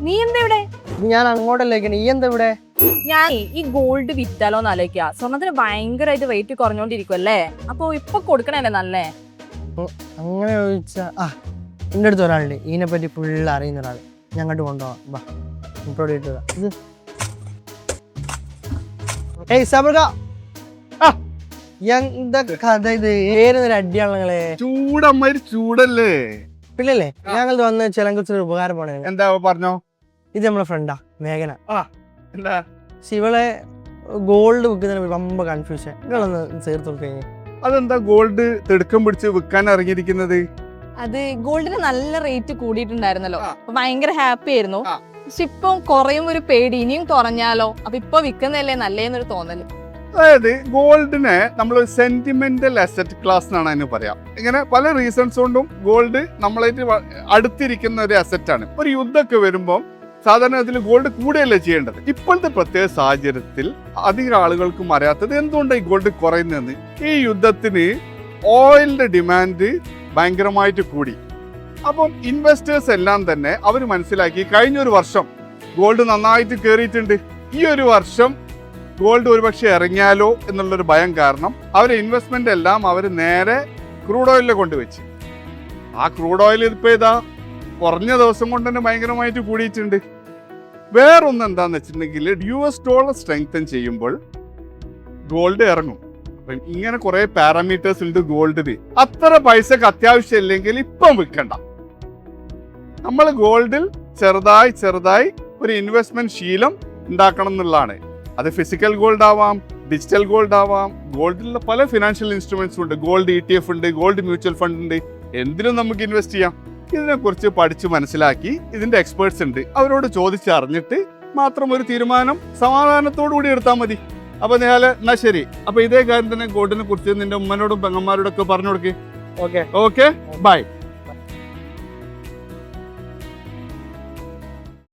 നീ എന്താ ഇവിടെ? ഞാൻ അങ്ങോട്ടല്ലേക്ക്. നീ എന്താ ഇവിടെ? ഞാൻ ഈ ഗോൾഡ് വിറ്റാലോന്ന് ആലോചിക്കുക. സ്വർണത്തിന് ഭയങ്കരമായിട്ട് റേറ്റ് കുറഞ്ഞോണ്ടിരിക്കുവല്ലേ, അപ്പൊ ഇപ്പൊ കൊടുക്കണല്ലേ നല്ലേ? അങ്ങനെ ചോദിച്ചാ എൻ്റെ അടുത്ത് ഒരാളുണ്ട്, ഇതിനെപ്പറ്റി ഫുള്ള് അറിയുന്ന ഒരാൾ. ഞാൻ അങ്ങോട്ട് കൊണ്ടുപോവാം. ബാ ഇപ്പോഴും ഇട്ടതാ ഇത്. ഏയ് സബർക, എന്താ കഥ ഇത്? ഏതൊരു അടിയാളങ്ങളെ ചൂടമ്മാര് ചൂടല്ലേ പിള്ളല്ലേ? ഞങ്ങൾ വന്ന് വെച്ചാൽ കുറിച്ചൊരു ഉപകാരം പോണേ. എന്താ പറഞ്ഞോ? ഇത് നമ്മളെ ഫ്രണ്ടാ മേഘന. എന്താ ഇവളെ ഗോൾഡ് വിൽക്കുന്നതിന് ரொம்ப കൺഫ്യൂഷൻ. നിങ്ങളൊന്ന് ചേർത്ത് കഴിഞ്ഞു. അതെന്താ ഗോൾഡ് തിടുക്കം പിടിച്ച് വിൽക്കാൻ ഇറങ്ങിയിരിക്കുന്നത്? അത് ഗോൾഡിന് നല്ല റേറ്റ് കൂടിയിട്ടുണ്ടായിരുന്നല്ലോ, അപ്പൊ ഭയങ്കര ഹാപ്പി ആയിരുന്നു. പക്ഷെ ഇപ്പൊ കുറയും ഒരു പേടി, ഇനിയും കുറഞ്ഞാലോ, അപ്പൊ ഇപ്പൊ വിൽക്കുന്നതല്ലേ നല്ലേന്നൊരു തോന്നല്. അതായത് ഗോൾഡിനെ നമ്മൾ സെന്റിമെന്റൽ അസറ്റ് ക്ലാസ് എന്നാണ് അതിന് പറയാം. ഇങ്ങനെ പല റീസൺസ് കൊണ്ടും ഗോൾഡ് നമ്മളായിട്ട് അടുത്തിരിക്കുന്ന ഒരു അസറ്റ് ആണ്. ഒരു യുദ്ധമൊക്കെ വരുമ്പോൾ സാധാരണ അതിൽ ഗോൾഡ് കൂടുകയല്ലേ ചെയ്യേണ്ടത്. ഇപ്പോഴത്തെ പ്രത്യേക സാഹചര്യത്തിൽ അധികം ആളുകൾക്കും അറിയാത്തത് എന്തുകൊണ്ടാണ് ഈ ഗോൾഡ് കുറയുന്നതെന്ന്. ഈ യുദ്ധത്തിന് ഓയിലിന്റെ ഡിമാൻഡ് ഭയങ്കരമായിട്ട് കൂടി. അപ്പം ഇൻവെസ്റ്റേഴ്സ് എല്ലാം തന്നെ അവർ മനസ്സിലാക്കി കഴിഞ്ഞൊരു വർഷം ഗോൾഡ് നന്നായിട്ട് കയറിയിട്ടുണ്ട്, ഈ ഒരു വർഷം ഗോൾഡ് ഒരുപക്ഷെ ഇറങ്ങിയാലോ എന്നുള്ളൊരു ഭയം കാരണം അവരെ ഇൻവെസ്റ്റ്മെന്റ് എല്ലാം അവർ നേരെ ക്രൂഡ് ഓയിലിൽ കൊണ്ടുവച്ച്. ആ ക്രൂഡ് ഓയിൽ ഇപ്പോൾ ഇതാ കുറഞ്ഞ ദിവസം കൊണ്ട് തന്നെ ഭയങ്കരമായിട്ട് കൂടിയിട്ടുണ്ട്. വേറൊന്ന് എന്താന്ന് വെച്ചിട്ടുണ്ടെങ്കിൽ $US സ്ട്രെങ്തൻ ചെയ്യുമ്പോൾ ഗോൾഡ് ഇറങ്ങും. അപ്പം ഇങ്ങനെ കുറെ പാരാമീറ്റേഴ്സ് ഉണ്ട് ഗോൾഡിന്. അത്ര പൈസക്ക് അത്യാവശ്യം ഇല്ലെങ്കിൽ ഇപ്പം വിൽക്കണ്ട. നമ്മൾ ഗോൾഡിൽ ചെറുതായി ഒരു ഇൻവെസ്റ്റ്മെന്റ് ശീലം ഉണ്ടാക്കണം എന്നുള്ളതാണ്. അത് ഫിസിക്കൽ ഗോൾഡ് ആവാം, ഡിജിറ്റൽ ഗോൾഡ് ആവാം. ഗോൾഡിലുള്ള പല ഫിനാൻഷ്യൽ ഇൻസ്ട്രുമെന്റ്സ് ഉണ്ട്. ഗോൾഡ് ETF ഉണ്ട്, ഗോൾഡ് മ്യൂച്വൽ ഫണ്ട് ഉണ്ട്. എന്തിനും നമുക്ക് ഇൻവെസ്റ്റ് ചെയ്യാം. ഇതിനെക്കുറിച്ച് പഠിച്ച് മനസ്സിലാക്കി ഇതിന്റെ എക്സ്പേർട്സ് ഉണ്ട്, അവരോട് ചോദിച്ചറിഞ്ഞിട്ട് മാത്രം ഒരു തീരുമാനം സമാധാനത്തോടു കൂടി എടുത്താൽ മതി. അപ്പൊ എന്നാ ശരി. അപ്പൊ ഇതേ കാര്യം തന്നെ ഗോൾഡിനെ കുറിച്ച് നിന്റെ ഉമ്മനോടും പെങ്ങന്മാരോടൊക്കെ പറഞ്ഞു കൊടുക്കേ. Okay okay, by.